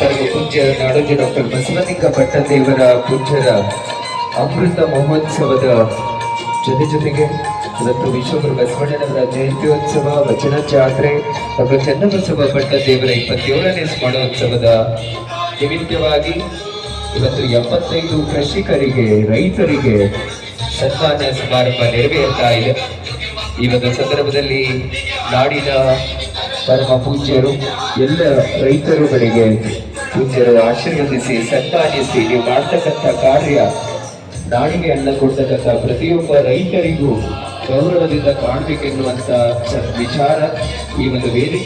ಪರಮ ಪೂಜ್ಯ ನಾಡೋಜ ಡಾಕ್ಟರ್ ಬಸವಲಿಂಗ ಭಟ್ಟದೇವರ ಪೂಜ್ಯರ ಅಮೃತ ಮಹೋತ್ಸವದ ಜೊತೆಗೆ ಇವತ್ತು ವಿಶ್ವಗುರು ಬಸವಣ್ಣನವರ ಜಯಂತ್ಯೋತ್ಸವ, ವಚನ ಜಾತ್ರೆ ಹಾಗೂ ಚನ್ನಬಸವ ಭಟ್ಟದೇವರ 27ನೇ ಸ್ಮರಣೋತ್ಸವದ ನಿಮಿತ್ತವಾಗಿ ಇವತ್ತು 75 ಕೃಷಿಕರಿಗೆ, ರೈತರಿಗೆ ಸನ್ಮಾನ ಸಮಾರಂಭ ನೆರವೇರ್ತಾ ಇದೆ. ಈ ಒಂದು ಸಂದರ್ಭದಲ್ಲಿ ನಾಡಿನ ಪರಮ ಪೂಜ್ಯರು ಎಲ್ಲ ರೈತರುಗಳಿಗೆ ಪೂಜ್ಯರು ಆಶೀರ್ವದಿಸಿ ಸನ್ಮಾನಿಸಿ ನೀವು ಮಾಡ್ತಕ್ಕಂಥ ಕಾರ್ಯ ನಾಡಿಗೆ ಅನ್ನ ಕೊಡ್ತಕ್ಕಂಥ ಪ್ರತಿಯೊಬ್ಬ ರೈತರಿಗೂ ಗೌರವದಿಂದ ಕಾಣಬೇಕೆನ್ನುವಂತ ವಿಚಾರ ಈ ಒಂದು ವೇದಿಕೆ